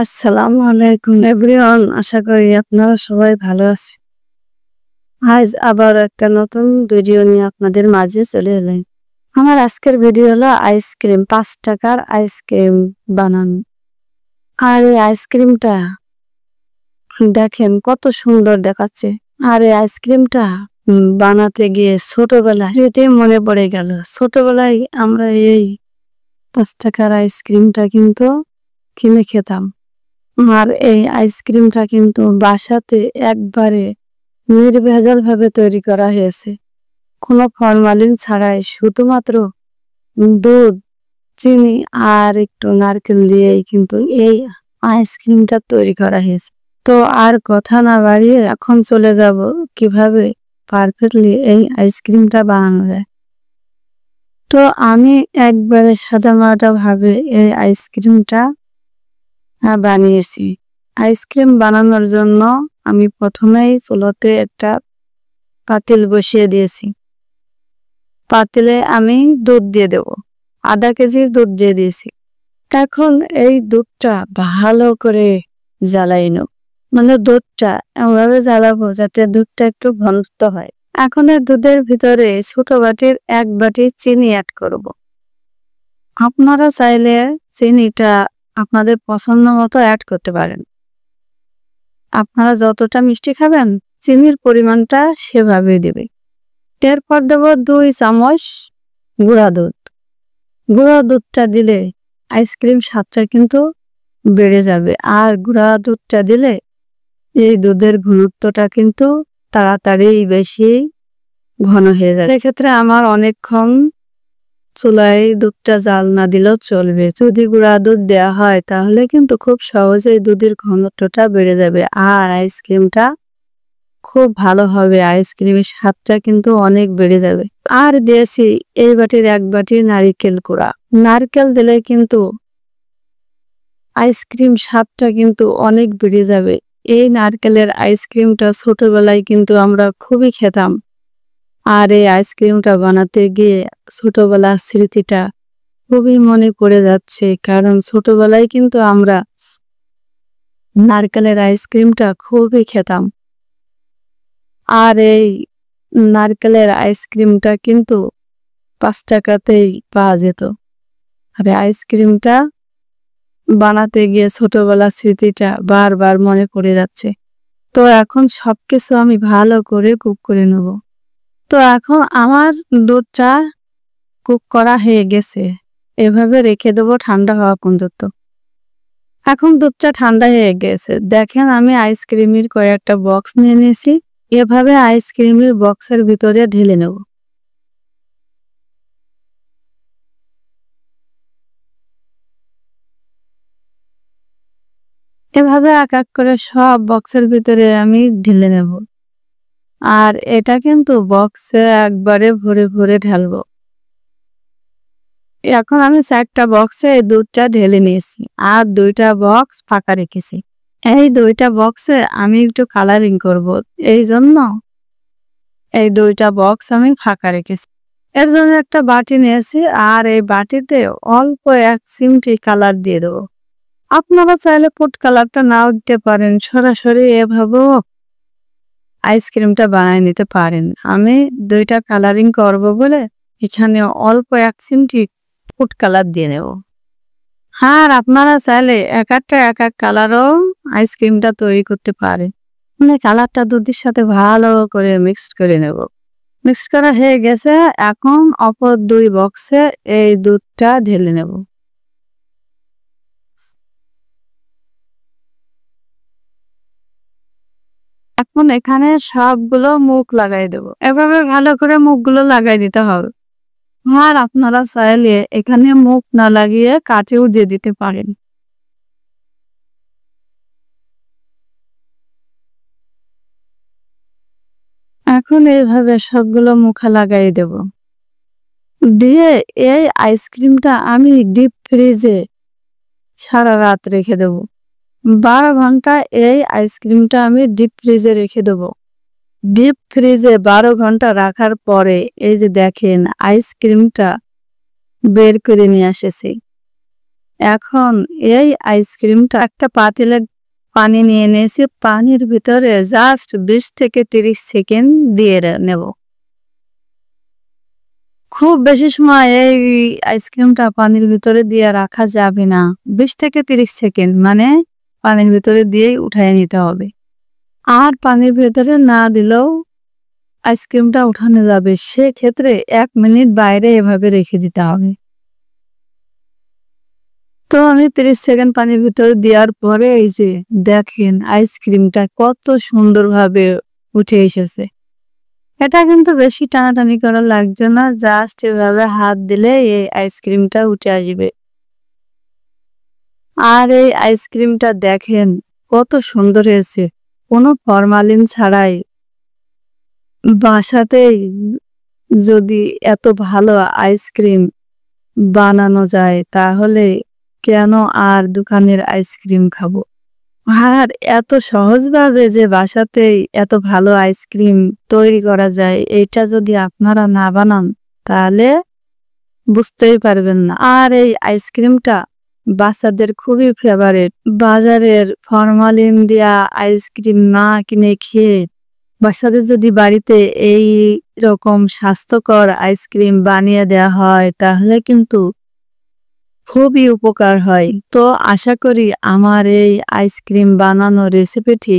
আসসালামু আলাইকুম এভরিওয়ান, আশা করি আপনারা সবাই ভালো আছেন। আজ আবার একটা নতুন ভিডিও নিয়ে আপনাদের মাঝে চলে এলাম। আমার আজকের ভিডিও হলো আইসক্রিম, 5 টাকার আইসক্রিম বানানো। আর এই আইসক্রিমটা দেখেন কত সুন্দর দেখাচ্ছে। আর এই আইসক্রিমটা বানাতে গিয়ে ছোটবেলায় এতে মনে পড়ে গেল, ছোটবেলায় আমরা এই 5 টাকার আইসক্রিমটা কিন্তু কিনে খেতাম। আর এই আইসক্রিমটা কিন্তু বাসাতে একবারে নির্ভেজাল ভাবে তৈরি করা হয়েছে, কোনো ফরমালিন ছাড়াই, শুধুমাত্র দুধ, চিনি আর একটু নারকেল দিয়েই কিন্তু এই আইসক্রিমটা তৈরি করা হয়েছে। তো আর কথা না বাড়িয়ে এখন চলে যাব কিভাবে পারফেক্টলি এই আইসক্রিমটা বানানো যায়। তো আমি একবারে সাদামাটা ভাবে এই আইসক্রিমটা বানিয়েছি। আইসক্রিম বানানোর জন্য আমি প্রথমেই চুলোতে একটা পাতিল বসিয়ে দিয়েছি। পাতিলে আমি দুধ দিয়ে দেব, আধা কেজি দুধ দিয়ে দিয়েছি। এখন এই দুধটা ভালো করে জ্বালাই নেব, মানে দুধটা এমনভাবে জ্বালাবো যাতে দুধটা একটু ঘনত্ব হয়। এখন এই দুধের ভিতরে ছোট বাটির 1 বাটি চিনি অ্যাড করব। আপনারা চাইলে চিনিটা আপনাদের পছন্দ মতো অ্যাড করতে পারেন। আপনারা যতটা মিষ্টি খাবেন চিনির পরিমাণটা সেভাবে দেবে। এরপর দেব 2 চামচ গুঁড়া দুধ। গুঁড়া দুধটা দিলে আইসক্রিম স্বাদটা কিন্তু বেড়ে যাবে। আর গুঁড়া দুধটা দিলে এই দুধের ঘনত্বটা কিন্তু তাড়াতাড়ি বেশি ঘন হয়ে যায়। এক্ষেত্রে আমার অনেকক্ষণ চুলায় দুধটা জাল না দিলেও চলবে। যদি গুঁড়া দুধ দেওয়া হয় তাহলে কিন্তু খুব সহজেই দুধের ঘনত্বটা বেড়ে যাবে আর আইসক্রিমটা খুব ভালো হবে। আইসক্রিমের স্বাদটা কিন্তু অনেক বেড়ে যাবে। আর দিয়েছি এই বাটির 1 বাটি নারকেল কোড়া। নারকেল দিলে কিন্তু আইসক্রিম স্বাদটা কিন্তু অনেক বেড়ে যাবে। এই নারকেলের আইসক্রিমটা ছোটবেলায় কিন্তু আমরা খুবই খেতাম। আর এই আইসক্রিমটা বানাতে গিয়ে ছোটবেলার স্মৃতিটা খুবই মনে পড়ে যাচ্ছে, কারণ ছোটবেলায় কিন্তু আমরা নারকেলের আইসক্রিমটা খুবই খেতাম। আর এই নারকেলের আইসক্রিমটা কিন্তু 5 টাকাতেই পাওয়া যেত। আর আইসক্রিমটা বানাতে গিয়ে ছোটবেলার স্মৃতিটা বারবার মনে পড়ে যাচ্ছে। তো এখন সবকিছু আমি ভালো করে কুক করে নেব। তো এখন আমার দুধটা কুক করা হয়ে গেছে, এভাবে রেখে দেবো ঠান্ডা হওয়া পর্যন্ত। এখন দুধটা ঠান্ডা হয়ে গেছে, দেখেন আমি আইসক্রিমের কয়েকটা বক্স নিয়ে নিয়েছি। এভাবে আইসক্রিমের বক্সের ভিতরে ঢেলে নেব। এভাবে এক এক করে সব বক্সের ভিতরে আমি ঢেলে নেব। আর এটা কিন্তু বক্সে একবারে ভরে ভরে ঢালবো। এখন আমি 4টা বক্সে এই দুধটা ঢেলে নিয়েছি আর 2টা বক্স ফাঁকা রেখেছি। এই 2টা বক্সে আমি একটু কালারিং করব, এই জন্য এই 2টা বক্স আমি ফাঁকা রেখেছি। এর জন্য একটা বাটি নিয়েছি আর এই বাটিতে অল্প 1 চিমটি কালার দিয়ে দেবো। আপনারা চাইলে ফুড কালারটা নাও দিতে পারেন, সরাসরি এভাবেও আইসক্রিমটা বানিয়ে নিতে পারেন। আমি 2টা কালারিং করব বলে এখানে অল্প 1 চিমটি ফুড কালার দিয়ে নেব। আর আপনারা চাইলে এক এক কালারও আইসক্রিমটা তৈরি করতে পারেন। মানে কালারটা দুধের সাথে ভালো করে মিক্সড করে নেব। মিক্স করা হয়ে গেছে, এখন অপর 2 বক্সে এই দুধটা ঢেলে নেব। এখন এখানে সবগুলো মুখ লাগাই দেব। এভাবে ভালো করে মুখগুলো লাগাই দিতে হবে। আর আপনারা চাইলে এখানে মুখ না লাগিয়ে কাঠেও দিয়ে দিতে পারেন। এখন এইভাবে সবগুলো মুখে লাগাই দেব। দিয়ে এই আইসক্রিমটা আমি ডিপ ফ্রিজে সারা রাত রেখে দেব। 12 ঘন্টা এই আইসক্রিমটা আমি ডিপ ফ্রিজে রেখে দেব। ডিপ ফ্রিজে 12 ঘন্টা রাখার পরে এই যে দেখেন আইসক্রিমটা বের করে নিয়ে এসেছি। এখন এই আইসক্রিমটা একটা পাতিলে পানি নিয়ে নিয়েছি, পানির ভিতরে জাস্ট 20 থেকে 30 সেকেন্ড দিয়ে নেব। খুব বেশি সময় এই আইসক্রিমটা পানির ভিতরে দিয়ে রাখা যাবে না। 20 থেকে 30 সেকেন্ড মানে পানির ভিতরে দিয়েই উঠায় নিতে হবে। আর পানির ভিতরে না দিলেও আইসক্রিমটা উঠানো যাবে, সেক্ষেত্রে 1 মিনিট বাইরে এভাবে রেখে দিতে হবে। তো আমি 30 সেকেন্ড পানির ভিতরে দেওয়ার পরে এই যে দেখেন আইসক্রিমটা কত সুন্দরভাবে উঠে এসেছে। এটা কিন্তু বেশি টানাটানি করা লাগছে না, জাস্ট এভাবে হাত দিলে এই আইসক্রিমটা উঠে আসবে। আর এই আইসক্রিমটা দেখেন কত সুন্দর হয়েছে, কোনো ফরমালিন ছাড়াই। বাসাতেই যদি এত ভালো আইসক্রিম বানানো যায় তাহলে কেন আর দোকানের আইসক্রিম খাবো। আর এত সহজভাবে যে বাসাতেই এত ভালো আইসক্রিম তৈরি করা যায়, এটা যদি আপনারা না বানান তাহলে বুঝতেই পারবেন না। আর এই আইসক্রিমটা বাচ্চাদের খুবই ফেভারিট। বাজারের ফরমালিন দেয়া আইসক্রিম না কিনে খেয়ে বাচ্চাদের যদি বাড়িতে এই রকম স্বাস্থ্যকর আইসক্রিম বানিয়ে দেওয়া হয় তাহলে কিন্তু খুবই উপকার হয়। তো আশা করি আমার এই আইসক্রিম বানানোর রেসিপিটি